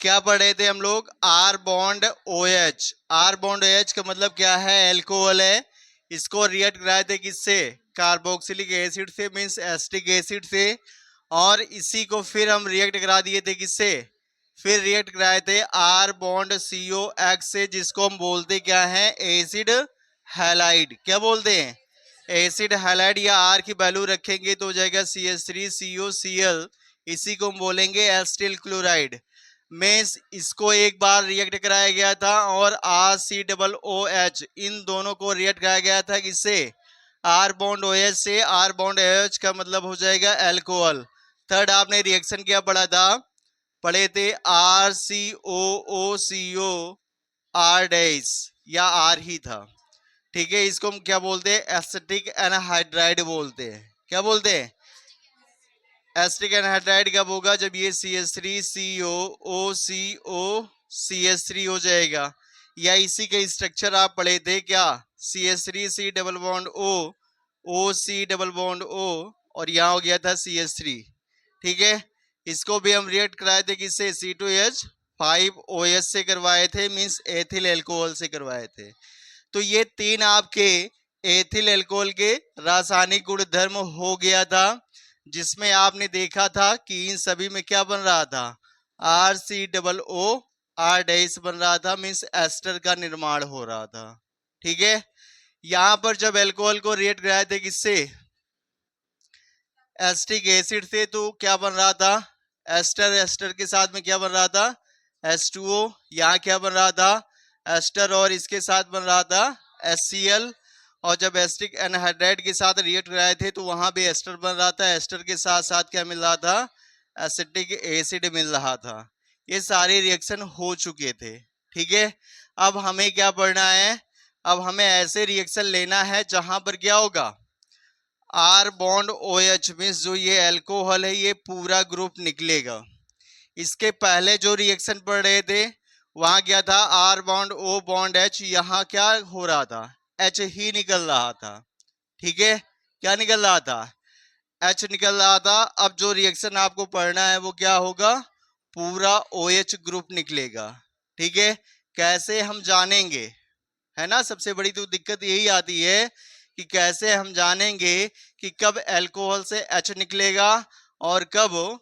क्या पढ़ रहे थे हम लोग? R bond O H. R bond O H का मतलब क्या है? एल्कोहल है। इसको रिएक्ट कराए थे किससे? कार्बोक्सिलिक एसिड से, मीन्स एसिटिक एसिड से। और इसी को फिर हम रिएक्ट करा दिए थे किससे? फिर रिएक्ट कराए थे आर बॉन्ड सीओ एक्स से, जिसको हम बोलते क्या है? Acid halide. क्या बोलते हैं? Acid halide. या आर की वैल्यू रखेंगे तो हो जाएगा CH3COCl। इसी को हम बोलेंगे एसिटिल क्लोराइड। में इसको एक बार रिएक्ट कराया गया था और RCOOH इन दोनों को रिएक्ट कराया गया था किससे? आर बॉन्ड OH से। आर बॉन्ड OH का मतलब हो जाएगा एल्कोहल। थर्ड आपने रिएक्शन क्या पढ़ा था? पढ़े थे RCOOCO R डैश या R ही था। ठीक है, इसको हम क्या बोलते हैं? एसिटिक एनहाइड्राइड बोलते हैं। क्या बोलते हैं? एसिटिक एनहाइड्राइड कब होगा? जब ये CH3COOCO CH3 हो जाएगा। या इसी का स्ट्रक्चर आप पढ़े थे क्या? CH3C double bond O OC double bond O और यहाँ हो गया था CH3। ठीक है, इसको भी हम रिएक्ट कराए थे किससे? C2H5OH से करवाए थे, मीन्स एथिल एल्कोहल से करवाए थे। तो ये तीन आपके एथिल एल्कोहल के रासायनिक गुणधर्म हो गया था, जिसमें आपने देखा था कि इन सभी में क्या बन रहा था? RCOO R डैश बन रहा था, मीन्स एस्टर का निर्माण हो रहा था। ठीक है, यहां पर जब एल्कोहल को रिएक्ट कराए थे किससे? एसिटिक एसिड से, तो क्या बन रहा था? एस्टर। एस्टर के साथ में क्या बन रहा था? H2O। यहाँ क्या बन रहा था? एस्टर और इसके साथ बन रहा था HCl। और जब एसिटिक एनहाइड्राइड के साथ रिएक्ट कराए थे तो वहां भी एस्टर बन रहा था। एस्टर के साथ साथ क्या मिल रहा था? एसिटिक एसिड मिल रहा था। ये सारे रिएक्शन हो चुके थे। ठीक है, अब हमें क्या पढ़ना है? अब हमें ऐसे रिएक्शन लेना है जहां पर क्या होगा? आर बॉन्ड OH मीन्स जो ये एल्कोहल है ये पूरा ग्रुप निकलेगा। इसके पहले जो रिएक्शन पढ़ रहे थे वहां क्या था? R bond O bond H। यहाँ क्या हो रहा था? H ही निकल रहा था। ठीक है, क्या निकल रहा था? H निकल रहा था। अब जो रिएक्शन आपको पढ़ना है वो क्या होगा? पूरा OH ग्रुप निकलेगा। ठीक है, कैसे हम जानेंगे? है ना, सबसे बड़ी तो दिक्कत यही आती है कि कैसे हम जानेंगे कि कब एल्कोहल से H निकलेगा और कब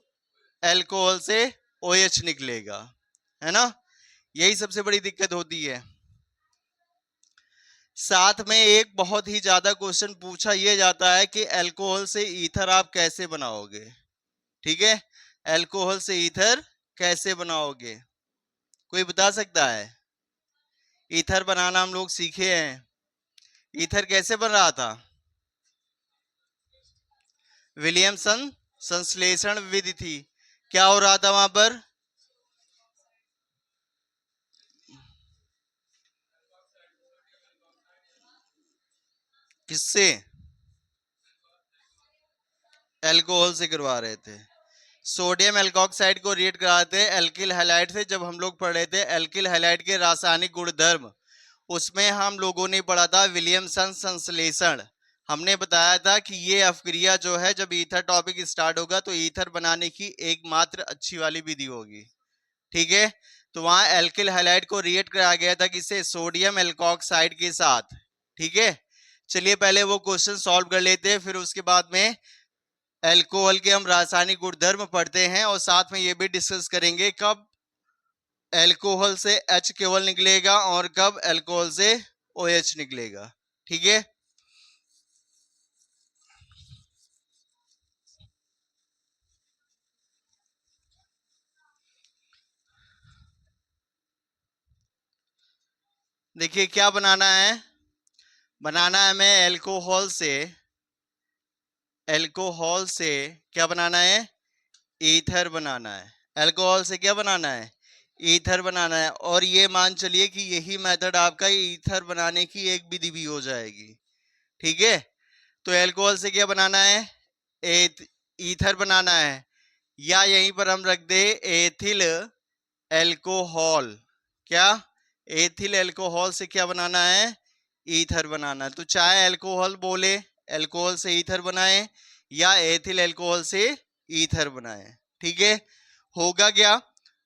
एल्कोहल से OH निकलेगा। है ना, यही सबसे बड़ी दिक्कत होती है। साथ में एक बहुत ही ज्यादा क्वेश्चन पूछा यह जाता है कि एल्कोहल से ईथर आप कैसे बनाओगे? ठीक है, एल्कोहल से ईथर कैसे बनाओगे? कोई बता सकता है? ईथर बनाना हम लोग सीखे हैं। ईथर कैसे बन रहा था? विलियमसन संश्लेषण विधि थी। क्या हो रहा था वहां पर? किससे? एल्कोहल से करवा रहे थे। सोडियम एल्कोक्साइड को रिएक्ट कराते हैं एल्किल हैलाइड से। जब हम लोग पढ़ रहे थे एल्किल हैलाइड के रासायनिक गुणधर्म, उसमें हम लोगों ने पढ़ा था विलियमसन संश्लेषण। हमने बताया था कि ये अवक्रिया जो है, जब ईथर टॉपिक स्टार्ट होगा तो ईथर बनाने की एकमात्र अच्छी वाली विधि होगी। ठीक है, तो वहां एल्किल हैलाइड को रिएक्ट कराया गया था किससे? सोडियम एल्कोक्साइड के साथ। ठीक है, चलिए पहले वो क्वेश्चन सॉल्व कर लेते हैं, फिर उसके बाद में एल्कोहल के हम रासायनिक गुणधर्म पढ़ते हैं और साथ में ये भी डिस्कस करेंगे कब एल्कोहल से H केवल निकलेगा और कब एल्कोहल से OH निकलेगा। ठीक है, देखिए क्या बनाना है? बनाना है हमें एल्कोहल से क्या बनाना है? ईथर बनाना है। एल्कोहल से क्या बनाना है? ईथर बनाना है। और ये मान चलिए कि यही मेथड आपका ईथर बनाने की एक विधि भी हो जाएगी। ठीक है, तो एल्कोहल से क्या बनाना है? ईथर बनाना है। या यहीं पर हम रख दे एथिल एल्कोहल। क्या? एथिल एल्कोहल से क्या बनाना है? ईथर बनाना है। तो चाहे एल्कोहल बोले, एल्कोहल से ईथर बनाए, या एथिल एल्कोहल से ईथर बनाए। ठीक है, होगा क्या?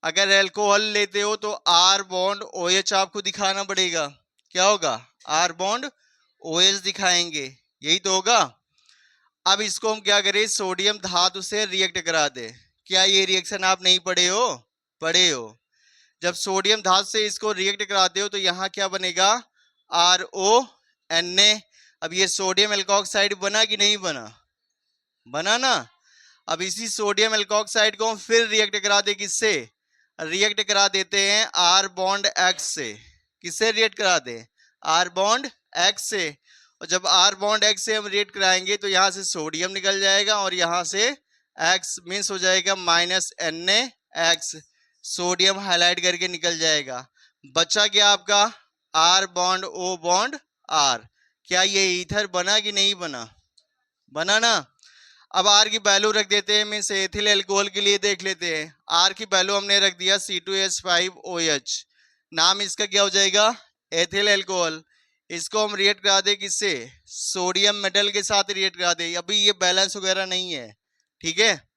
अगर एल्कोहल लेते हो तो आर बॉन्ड OH आपको दिखाना पड़ेगा। क्या होगा? आर बॉन्ड OH दिखाएंगे, यही तो होगा। अब इसको हम क्या करें, सोडियम धातु से रिएक्ट करा दे। क्या ये रिएक्शन आप नहीं पढ़े हो? पढ़े हो। जब सोडियम धातु से इसको रिएक्ट कराते हो तो यहाँ क्या बनेगा? RONA। अब ये सोडियम एल्कोक्साइड बना कि नहीं बना? बना ना। अब इसी सोडियम एल्कोक्साइड को हम फिर रिएक्ट करा दे, किससे? रिएक्ट करा देते हैं R बॉन्ड X से। किससे रिएक्ट करा दे? R बॉन्ड X से। और जब R बॉन्ड X से हम रिएक्ट कराएंगे तो यहाँ से सोडियम निकल जाएगा और यहाँ से X मीन्स हो जाएगा -NaX। सोडियम हाईलाइट करके निकल जाएगा। बचा क्या आपका? R bond O bond R। क्या ये ईथर बना कि नहीं बना? बना ना। अब R की वैल्यू रख देते हैं, मीन्स एथिल एल्कोहल के लिए देख लेते हैं। R की वैल्यू हमने रख दिया C2H5OH। नाम इसका क्या हो जाएगा? Ethyl alcohol. इसको हम रिएक्ट करा दे किससे? सोडियम मेटल के साथ रिएक्ट करा दे। अभी ये बैलेंस वगैरह नहीं है, ठीक है।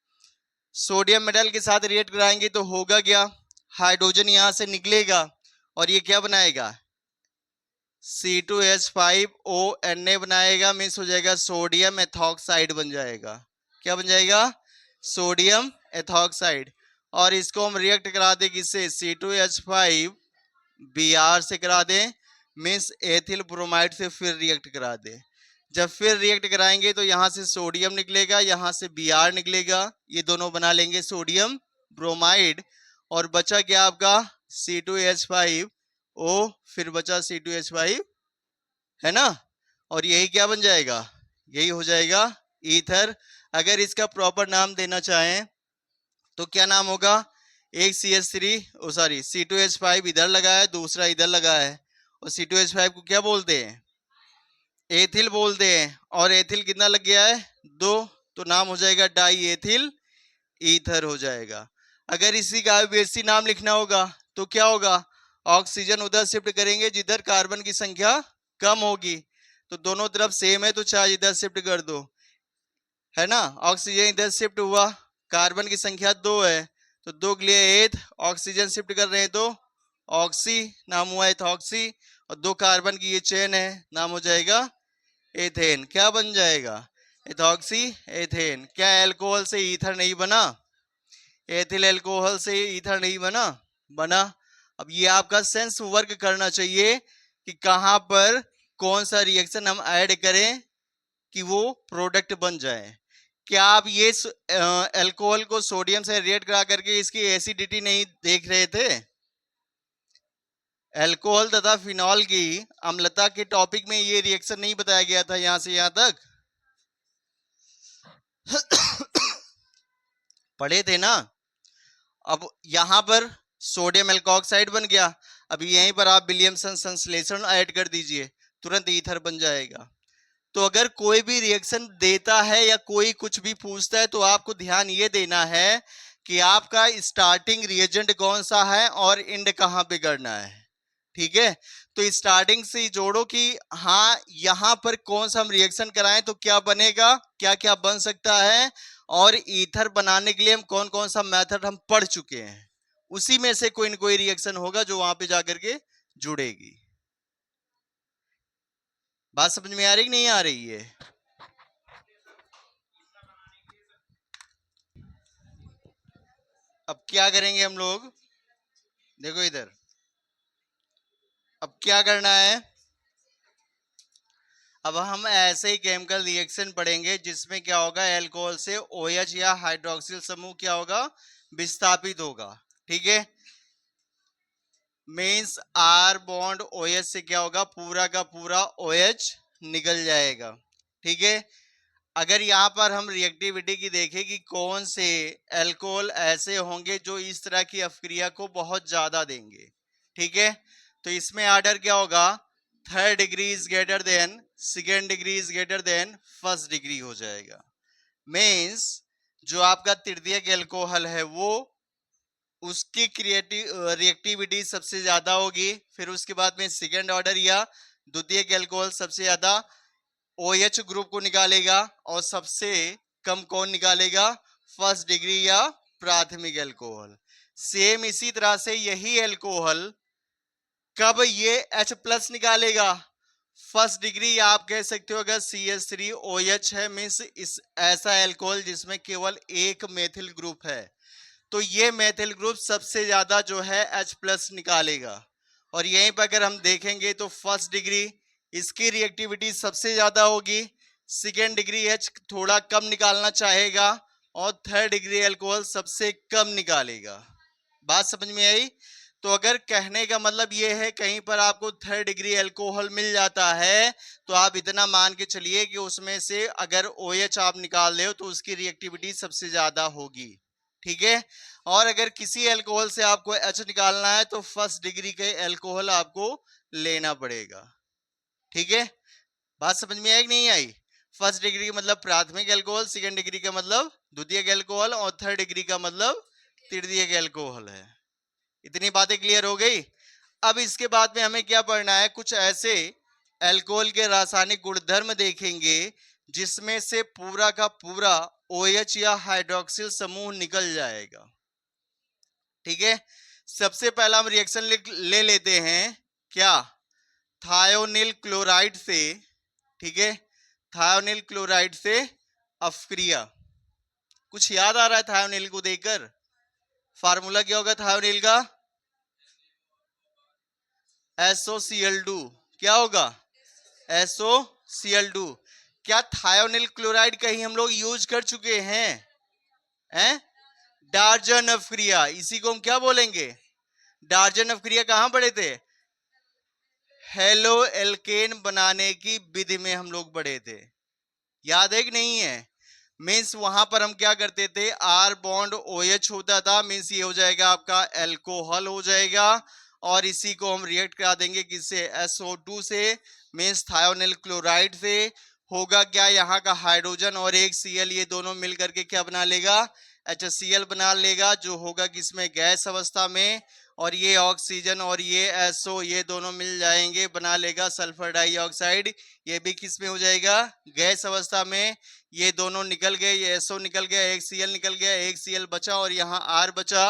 सोडियम मेटल के साथ रिएक्ट कराएंगे तो होगा क्या? हाइड्रोजन यहां से निकलेगा और ये क्या बनाएगा? C2H5ONA बनाएगा, मीन्स हो जाएगा सोडियम एथॉक्साइड बन जाएगा। क्या बन जाएगा? Sodium ethoxide. और इसको हम रिएक्ट करा दे किससे? C2H5Br से करा दे, मीन्स एथिल ब्रोमाइड से फिर रिएक्ट करा दे। जब फिर रिएक्ट कराएंगे तो यहाँ से सोडियम निकलेगा, यहाँ से Br निकलेगा, ये दोनों बना लेंगे सोडियम ब्रोमाइड। और बचा क्या आपका? C2H5O, फिर बचा C2H5, है ना। और यही क्या बन जाएगा? यही हो जाएगा ईथर। अगर इसका प्रॉपर नाम देना चाहें तो क्या नाम होगा? एक C2H5 इधर लगा है, दूसरा इधर लगा है, और C2H5 को क्या बोलते हैं? एथिल बोलते हैं। और एथिल कितना लग गया है? 2, तो नाम हो जाएगा डाई एथिल ईथर हो जाएगा। अगर इसी का बेसी नाम लिखना होगा तो क्या होगा? ऑक्सीजन उधर शिफ्ट करेंगे जिधर कार्बन की संख्या कम होगी, तो दोनों तरफ सेम है तो चार्ज इधर शिफ्ट कर दो, है ना। ऑक्सीजन इधर शिफ्ट हुआ, कार्बन की संख्या 2 है तो 2 के लिए एथ, ऑक्सीजन शिफ्ट कर रहे हैं तो ऑक्सी, नाम हुआ एथॉक्सी। और 2 कार्बन की ये चेन है, नाम हो जाएगा एथेन। क्या बन जाएगा? Ethoxy ethane. क्या एल्कोहल से ईथर नहीं बना? एथिल एल्कोहल से ईथर नहीं बना? बना। अब ये आपका सेंस वर्क करना चाहिए कि कहां पर कौन सा रिएक्शन हम ऐड करें कि वो प्रोडक्ट बन जाए। क्या आप ये एल्कोहल को सोडियम से रिएक्ट करा करके इसकी एसिडिटी नहीं देख रहे थे? एल्कोहल तथा फिनॉल की अम्लता के टॉपिक में ये रिएक्शन नहीं बताया गया था यहां से यहां तक? पढ़े थे ना। अब यहां पर सोडियम एल्कोक्साइड बन गया, अब यहीं पर आप विलियमसन संश्लेषण ऐड कर दीजिए, तुरंत ईथर बन जाएगा। तो अगर कोई भी रिएक्शन देता है या कोई कुछ भी पूछता है तो आपको ध्यान ये देना है कि आपका स्टार्टिंग रिएजेंट कौन सा है और एंड कहां पे करना है, ठीक है। तो स्टार्टिंग से ही जोड़ो कि हाँ यहां पर कौन सा हम रिएक्शन कराएं तो क्या बनेगा, क्या क्या बन सकता है, और ईथर बनाने के लिए हम कौन कौन सा मेथड हम पढ़ चुके हैं, उसी में से कोई न कोई रिएक्शन होगा जो वहां पे जाकर के जुड़ेगी। बात समझ में आ रही कि नहीं आ रही है? अब क्या करेंगे हम लोग, देखो इधर। अब क्या करना है, अब हम ऐसे ही केमिकल रिएक्शन पढ़ेंगे जिसमें क्या होगा, एल्कोहल से OH या हाइड्रोक्सिल समूह क्या होगा, विस्थापित होगा, ठीक है। मीन्स R बॉन्ड OH से क्या होगा, पूरा का पूरा OH निकल जाएगा, ठीक है। अगर यहाँ पर हम रिएक्टिविटी की देखें कि कौन से एल्कोहल ऐसे होंगे जो इस तरह की अपक्रिया को बहुत ज्यादा देंगे, ठीक है। तो इसमें ऑर्डर क्या होगा, 3rd degree is greater than 2nd degree is greater than 1st degree हो जाएगा। मीन्स जो आपका तृतीयक एल्कोहल है वो उसकी रिएक्टिविटी सबसे ज्यादा होगी, फिर उसके बाद में सेकेंड ऑर्डर या द्वितीयक एल्कोहल सबसे ज्यादा OH ग्रुप को निकालेगा, और सबसे कम कौन निकालेगा, 1st डिग्री या प्राथमिक अल्कोहल। सेम इसी तरह से यही अल्कोहल कब ये H प्लस निकालेगा, फर्स्ट डिग्री आप कह सकते हो अगर CH3OH है, मीन्स इस ऐसा अल्कोहल जिसमें केवल एक मेथिल ग्रुप है, तो ये मेथिल ग्रुप सबसे ज्यादा जो है H प्लस निकालेगा। और यहीं पर अगर हम देखेंगे तो फर्स्ट डिग्री इसकी रिएक्टिविटी सबसे ज्यादा होगी, सेकेंड डिग्री H थोड़ा कम निकालना चाहेगा और थर्ड डिग्री अल्कोहल सबसे कम निकालेगा। बात समझ में आई? तो अगर कहने का मतलब ये है कहीं पर आपको थर्ड डिग्री अल्कोहल मिल जाता है तो आप इतना मान के चलिए कि उसमें से अगर OH आप निकाल रहे हो तो उसकी रिएक्टिविटी सबसे ज्यादा होगी। ठीक है, और अगर किसी अल्कोहल से आपको H निकालना है तो फर्स्ट डिग्री के अल्कोहल आपको लेना पड़ेगा। ठीक है, बात समझ में आई कि नहीं आई? फर्स्ट डिग्री का मतलब प्राथमिक अल्कोहल, सेकेंड डिग्री का मतलब द्वितीयक अल्कोहल और थर्ड डिग्री का मतलब तृतीयक अल्कोहल है। इतनी बातें क्लियर हो गई? अब इसके बाद में हमें क्या पढ़ना है, कुछ ऐसे अल्कोहल के रासायनिक गुणधर्म देखेंगे जिसमें से पूरा का पूरा OH या हाइड्रोक्सिल समूह निकल जाएगा। ठीक है, सबसे पहला हम रिएक्शन ले लेते हैं क्या, थायोनिल क्लोराइड से। ठीक है, थायोनिल क्लोराइड से अपक्रिया। कुछ याद आ रहा है थायोनिल को देखकर? फार्मूला क्या होगा थायोनिल का? SOCl2। क्या होगा? SOCl2। क्या थायोनिल क्लोराइड कहीं हम लोग यूज कर चुके हैं? डार्जन अपक्रिया, इसी को हम क्या बोलेंगे? डार्जन अपक्रिया कहां पढ़े थे? हेलो एल्केन बनाने की विधि में हम लोग पढ़े थे, याद है कि नहीं है? मीन्स वहां पर हम क्या करते थे, R बॉन्ड OH होता था, मीन्स ये हो जाएगा आपका एल्कोहल हो जाएगा, और इसी को हम रिएक्ट करा देंगे किससे? SO2 से, मीन्स थायोनिल क्लोराइड से। होगा क्या, यहाँ का हाइड्रोजन और एक Cl ये दोनों मिल करके क्या बना लेगा? HCl बना लेगा, जो होगा किसमें? गैस अवस्था में। और ये ऑक्सीजन और ये SO ये दोनों मिल जाएंगे, बना लेगा सल्फर डाइऑक्साइड, ये भी किस में हो जाएगा? गैस अवस्था में। ये दोनों निकल गए, ये SO निकल गया, एक Cl निकल गया, एक Cl बचा और यहाँ R बचा,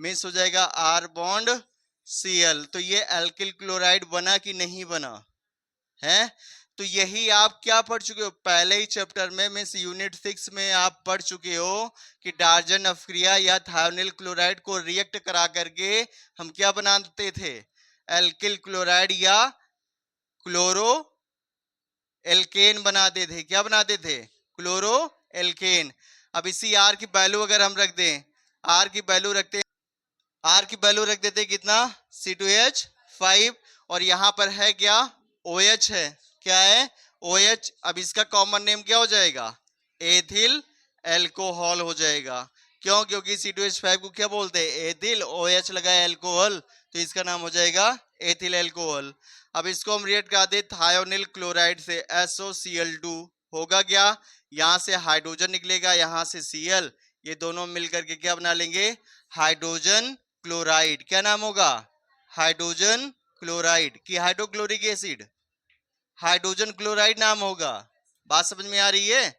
मीन्स हो जाएगा R बॉन्ड Cl। तो ये एल्किल क्लोराइड बना कि नहीं बना है? तो यही आप क्या पढ़ चुके हो पहले ही चैप्टर में, मीन्स यूनिट 6 में आप पढ़ चुके हो कि डार्जन अपक्रिया या थायोनिल क्लोराइड को रिएक्ट करा करके हम क्या बनाते थे? एल्किल क्लोराइड या क्लोरो एल्केन बनाते थे। क्या बनाते थे? Chloro alkane. अब इसी R की वैल्यू अगर हम रख दें, R की वैल्यू रखते हैं, R की वैल्यू रख देते कितना? C2H5, और यहां पर है क्या? OH है। क्या है? OH। अब इसका कॉमन नेम क्या हो जाएगा? एथिल एल्कोहल हो जाएगा। क्यों? क्योंकि C2H5 को क्या बोलते हैं? एथिल। OH लगा है एल्कोहल, तो इसका नाम हो जाएगा एथिल एल्कोहल। अब इसको हम रिएक्ट करा दे थायोनिल क्लोराइड से, SOCl2। होगा क्या? यहां से हाइड्रोजन निकलेगा, यहां से Cl, ये दोनों मिलकर के क्या बना लेंगे? Hydrogen chloride. क्या नाम होगा? हाइड्रोजन क्लोराइड की हाइड्रोक्लोरिक एसिड, हाइड्रोजन क्लोराइड नाम होगा। बात समझ में आ रही है?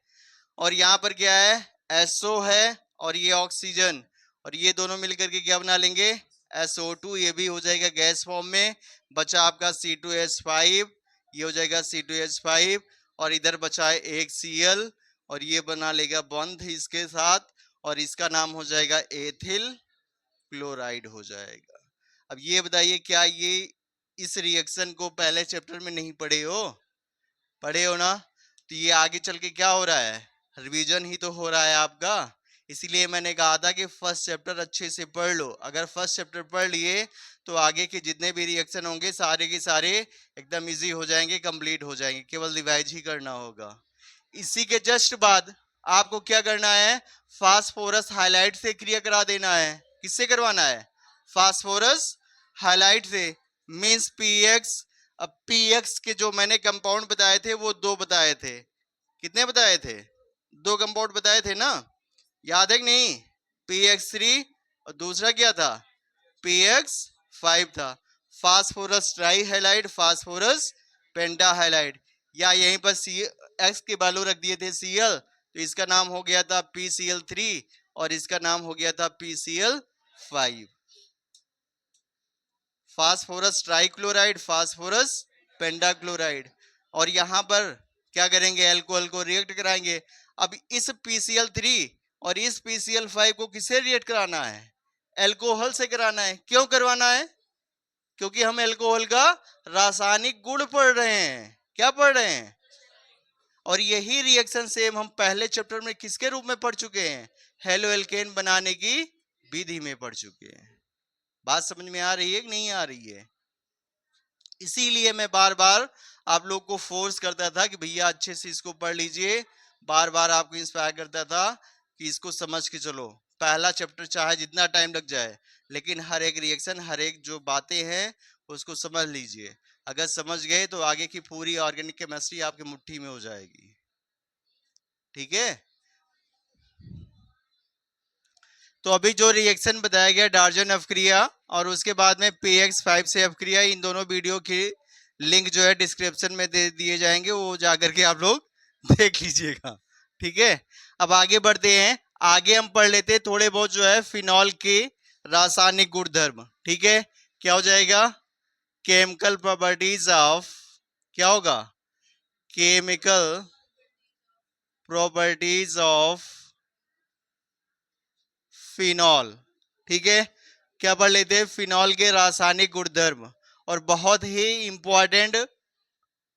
और यहाँ पर क्या है? SO है और ये ऑक्सीजन, और ये दोनों मिलकर के क्या बना लेंगे? SO2, ये भी हो जाएगा गैस फॉर्म में। बचा आपका C2H5, ये हो जाएगा C2H5, और इधर बचा है एक Cl, और ये बना लेगा बंध इसके साथ, और इसका नाम हो जाएगा एथिल क्लोराइड हो जाएगा। अब ये बताइए, क्या ये इस रिएक्शन को पहले चैप्टर में नहीं पढ़े हो? पढ़े हो ना? तो ये आगे चल के क्या हो रहा है? रिवीजन ही तो हो रहा है आपका। इसीलिए मैंने कहा था कि फर्स्ट चैप्टर अच्छे से पढ़ लो। अगर फर्स्ट चैप्टर पढ़ लिए तो आगे के जितने भी रिएक्शन होंगे सारे के सारे एकदम इजी हो जाएंगे, कंप्लीट हो जाएंगे, केवल रिवाइज ही करना होगा। इसी के जस्ट बाद आपको क्या करना है? फास्फोरस हाइलाइट से क्रिया करा देना है। किससे करवाना है? फास्फोरस हाइलाइट से, मींस PX। अब PX के जो मैंने कंपाउंड बताए थे वो दो बताए थे। कितने बताए थे? दो कंपाउंड बताए थे ना, याद है कि नहीं? PX3 और दूसरा क्या था? PX5 था। फास्फोरस ट्राई हाइलाइट, फास्फोरस पेंटा हाइलाइट, या यहीं पर X के वैल्यू रख दिए थे Cl, तो इसका नाम हो गया था PCl3, और इसका नाम हो गया था PCl5, phosphorus trichloride, phosphorus pentachloride. और यहां पर क्या करेंगे, अल्कोहल को रिएक्ट कराएंगे। अब इस PCl3 और इस PCl5 को किससे रिएक्ट कराना है, अल्कोहल से कराना है। क्यों करवाना है, क्योंकि हम अल्कोहल का रासायनिक गुण पढ़ रहे हैं। क्या पढ़ रहे हैं, और यही रिएक्शन सेम हम पहले चैप्टर में किसके रूप में पढ़ चुके हैं, हेलो एल्केन बनाने की विधि में पढ़ चुके हैं। बात समझ में आ रही है कि नहीं आ रही है? इसीलिए मैं बार बार आप लोग को फोर्स करता था कि भैया अच्छे से इसको पढ़ लीजिए, बार बार आपको इंस्पायर करता था कि इसको समझ के चलो। पहला चैप्टर चाहे जितना टाइम लग जाए, लेकिन हर एक रिएक्शन, हर एक जो बातें हैं उसको समझ लीजिए। अगर समझ गए तो आगे की पूरी ऑर्गेनिक केमिस्ट्री आपकी मुट्ठी में हो जाएगी। ठीक है, तो अभी जो रिएक्शन बताया गया डार्जन अपक्रिया और उसके बाद में PX5 से अपक्रिया, इन दोनों वीडियो की लिंक जो है डिस्क्रिप्शन में दे दिए जाएंगे, वो जाकर के आप लोग देख लीजिएगा। ठीक है, अब आगे बढ़ते हैं। आगे हम पढ़ लेते हैं थोड़े बहुत जो है फिनॉल के रासायनिक गुणधर्म। ठीक है, क्या हो जाएगा, केमिकल प्रॉपर्टीज ऑफ, क्या होगा, केमिकल प्रॉपर्टीज ऑफ फिनॉल। ठीक है, क्या पढ़ लेते हैं, फिनॉल के रासायनिक गुणधर्म, और बहुत ही इंपॉर्टेंट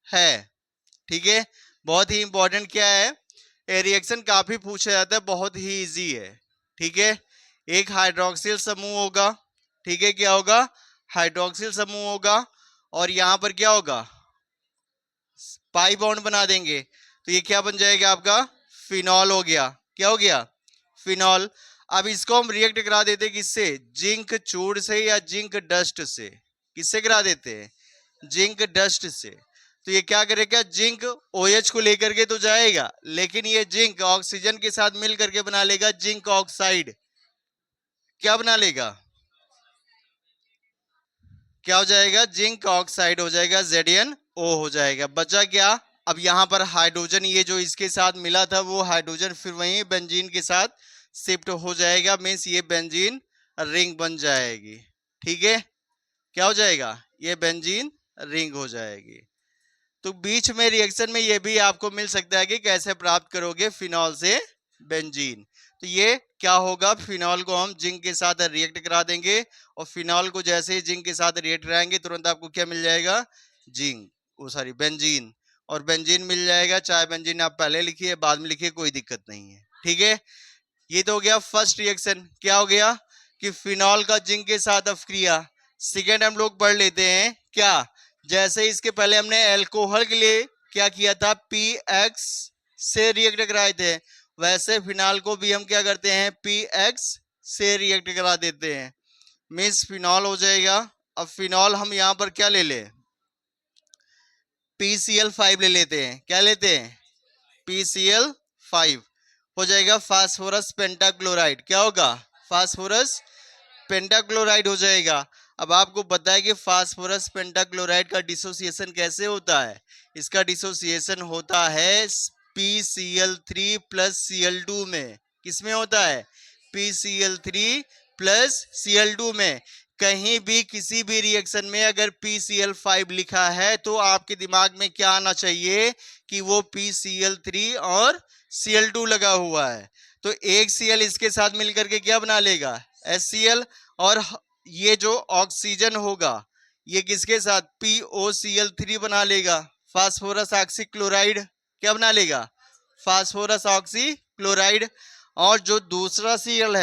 है। ठीक है, बहुत ही इंपॉर्टेंट क्या है, ये रिएक्शन काफी पूछा जाता है, बहुत ही इजी है। ठीक है, एक हाइड्रोक्सिल समूह होगा। ठीक है, क्या होगा, हाइड्रोक्सिल समूह होगा, और यहां पर क्या होगा, पाई बॉन्ड बना देंगे, तो ये क्या बन जाएगा आपका, फिनॉल हो गया। क्या हो गया, फिनॉल। अब इसको हम रिएक्ट करा देते किससे, जिंक चूड़ से या जिंक डस्ट से। किससे करा देते हैं, जिंक डस्ट से। तो ये क्या करेगा, जिंक OH को लेकर के तो जाएगा, लेकिन ये जिंक ऑक्सीजन के साथ मिल करके बना लेगा जिंक ऑक्साइड। क्या बना लेगा, क्या हो जाएगा, जिंक ऑक्साइड हो जाएगा, ZnO हो जाएगा। बचा क्या, अब यहां पर हाइड्रोजन, ये जो इसके साथ मिला था वो हाइड्रोजन फिर वहीं बेंजीन के साथ शिफ्ट हो जाएगा, मीन्स ये बेंजीन रिंग बन जाएगी। ठीक है, क्या हो जाएगा, ये बेंजीन रिंग हो जाएगी। तो बीच में रिएक्शन में ये भी आपको मिल सकता है कि कैसे प्राप्त करोगे फिनॉल से बेंजीन। तो ये क्या होगा, फिनॉल को हम जिंक के साथ रिएक्ट करा देंगे, और फिनॉल को जैसे ही जिंक के साथ रिएक्ट कराएंगे तुरंत आपको क्या मिल जाएगा, जिंक, वो सॉरी बेंजीन, और बेंजीन मिल जाएगा। चाहे बेंजीन आप पहले लिखिए बाद में लिखिए, कोई दिक्कत नहीं है। ठीक है, ये तो हो गया फर्स्ट रिएक्शन। क्या हो गया कि फिनॉल का जिंक के साथ अपक्रिया। सेकेंड हम लोग पढ़ लेते हैं, क्या, जैसे इसके पहले हमने अल्कोहल के लिए क्या किया था, PX से रिएक्ट कराए थे, वैसे फिनॉल को भी हम क्या करते हैं, PX से रिएक्ट करा देते हैं, मीन्स फिनॉल हो जाएगा। अब फिनॉल हम यहां पर क्या ले ले, PCl5 ले लेते हैं। क्या लेते हैं, PCl5 हो जाएगा फास्फोरस पेंटाक्लोराइड। क्या होगा, फास्फोरस पेंटाक्लोराइड हो जाएगा। अब आपको पता है कि फास्फोरस पेंटाक्लोराइड का डिसोसिएशन कैसे होता है, इसका डिसोसिएशन होता है PCl3 प्लस Cl2 में। किसमें होता है, PCl3 प्लस Cl2 में। कहीं भी किसी भी रिएक्शन में अगर PCl5 लिखा है तो आपके दिमाग में क्या आना चाहिए कि वो PCl3 और Cl2 लगा हुआ है। तो एक Cl इसके साथ मिलकर के क्या बना लेगा, HCl, और ये जो ऑक्सीजन होगा ये किसके साथ, POCl3 बना लेगा, फास्फोरस ऑक्सी क्लोराइड। क्या बना लेगा, फास्फोरस ऑक्सी क्लोराइड। और जो दूसरा Cl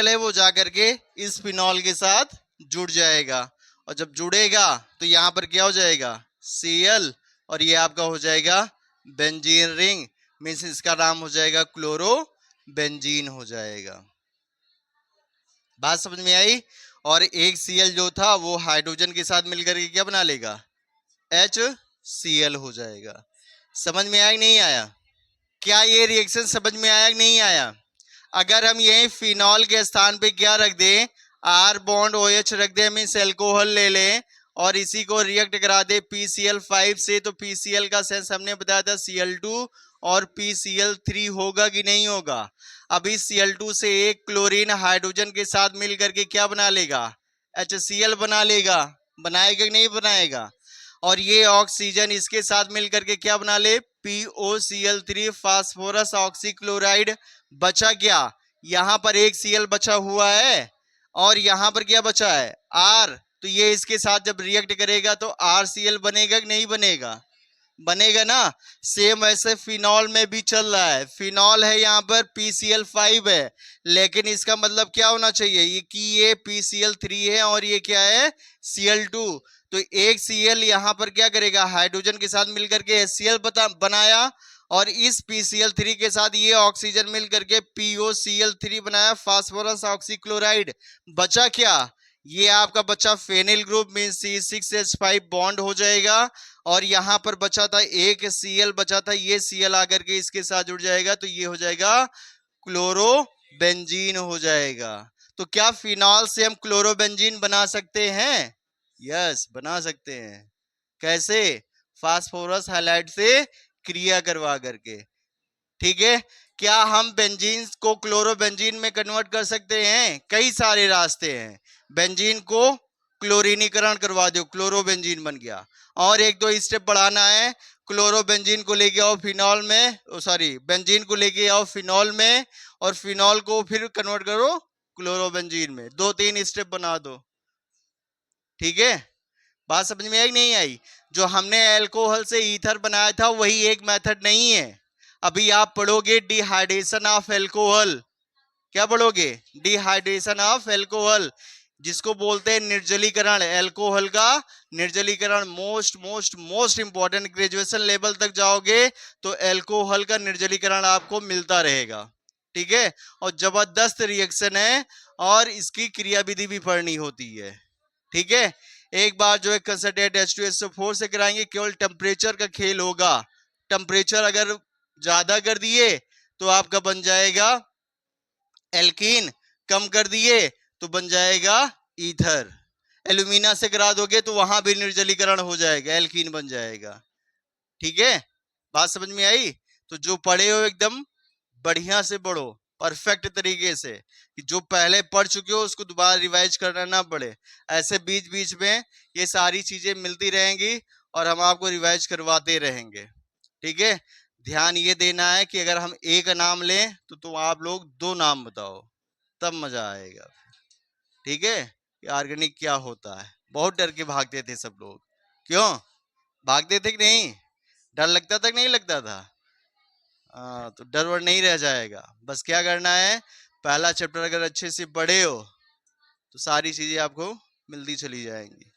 है वो जाकर के इस फिनॉल के साथ जुड़ जाएगा, और जब जुड़ेगा तो यहां पर क्या हो जाएगा, Cl, और ये आपका हो जाएगा बेंजीन रिंग, मीन्स इसका नाम हो जाएगा क्लोरो बेंजीन हो जाएगा। बात समझ में आई। और एक Cl जो था वो हाइड्रोजन के साथ मिलकर के क्या बना लेगा, HCl हो जाएगा। समझ में आया कि नहीं आया, क्या ये रिएक्शन समझ में आया कि नहीं आया। अगर हम यही फिनॉल के स्थान पे क्या रख दें, R बॉन्ड OH रख दें, मीन्स अल्कोहल ले लें और इसी को रिएक्ट करा दे PCl5 से, तो PCl का सेंस हमने बताया था Cl2 और PCl3 होगा कि नहीं होगा? अभी Cl2 से एक क्लोरीन हाइड्रोजन के साथ मिल करके क्या बना लेगा? HCl बना लेगा। बनाएगा कि नहीं बनाएगा? और ये ऑक्सीजन इसके साथ मिल करके क्या बना ले? POCl3 phosphorus oxychloride. बचा क्या? यहां पर एक Cl बचा हुआ है और यहां पर क्या बचा है? R। तो ये इसके साथ जब रिएक्ट करेगा तो RCl बनेगा कि नहीं बनेगा? बनेगा ना। सेम ऐसे फिनॉल में भी चल रहा है। फिनॉल है यहाँ पर PCl5 है, लेकिन इसका मतलब क्या होना चाहिए? ये कि ये PCl3 है और ये क्या है? Cl2। तो एक Cl यहाँ पर क्या करेगा? हाइड्रोजन के साथ मिलकर के HCl बनाया और इस PCl3 के साथ ये ऑक्सीजन मिल करके POCl3 बनाया, फास्फोरस ऑक्सीक्लोराइड। बचा क्या? ये आपका बचा phenyl group mean C6H5 bond हो जाएगा और यहां पर बचा था एक Cl बचा था, ये Cl आकर के इसके साथ जुड़ जाएगा तो ये हो जाएगा क्लोरोबेंजीन हो जाएगा। तो क्या फिनॉल से हम क्लोरोबेंजीन बना सकते हैं? यस, बना सकते हैं। कैसे? फास्फोरस हैलाइड से क्रिया करवा करके। ठीक है। क्या हम बेंजीन को क्लोरोबेंजीन में कन्वर्ट कर सकते हैं? कई सारे रास्ते हैं। बेंजीन को क्लोरीनीकरण करवा दो, क्लोरोबेंजीन बन गया। और एक दो स्टेप बढ़ाना है, क्लोरोबेंजीन को लेके आओ फिनॉल में, सॉरी बेंजीन को लेके आओ फिनॉल में और फिनॉल को फिर कन्वर्ट करो क्लोरोबेंजीन में। दो तीन स्टेप बना दो। ठीक है, बात समझ में आई नहीं आई? जो हमने एल्कोहल से ईथर बनाया था वही एक मेथड नहीं है। अभी आप पढ़ोगे डिहाइड्रेशन ऑफ एल्कोहल। क्या पढ़ोगे? डिहाइड्रेशन ऑफ एल्कोहल, जिसको बोलते हैं निर्जलीकरण। एल्कोहल का निर्जलीकरण most most most important. Graduation level तक जाओगे तो एल्कोहल का निर्जलीकरण आपको मिलता रहेगा। ठीक है, और जबरदस्त रिएक्शन है और इसकी क्रियाविधि भी पढ़नी होती है। ठीक है, एक बार जो है कंसंट्रेट H2SO4 से कराएंगे, केवल टेम्परेचर का खेल होगा। टेम्परेचर अगर ज्यादा कर दिए तो आपका बन जाएगा एल्कीन, कम कर दिए तो बन जाएगा ईथर। एल्यूमिना से करा दोगे तो वहां भी निर्जलीकरण हो जाएगा, एल्कीन बन जाएगा। ठीक है, बात समझ में आई? तो जो पढ़े हो एकदम बढ़िया से पढ़ो, परफेक्ट तरीके से, कि जो पहले पढ़ चुके हो उसको दोबारा रिवाइज करना ना पड़े। ऐसे बीच बीच में ये सारी चीजें मिलती रहेंगी और हम आपको रिवाइज करवाते रहेंगे। ठीक है, ध्यान ये देना है कि अगर हम एक नाम लें तो आप लोग दो नाम बताओ, तब मजा आएगा। ठीक है, कि ऑर्गेनिक क्या होता है। बहुत डर के भागते थे सब लोग। क्यों भागते थे कि नहीं? डर लगता था कि नहीं लगता था? तो डर वर नहीं रह जाएगा। बस क्या करना है, पहला चैप्टर अगर अच्छे से पढ़े हो तो सारी चीजें आपको मिलती चली जाएंगी।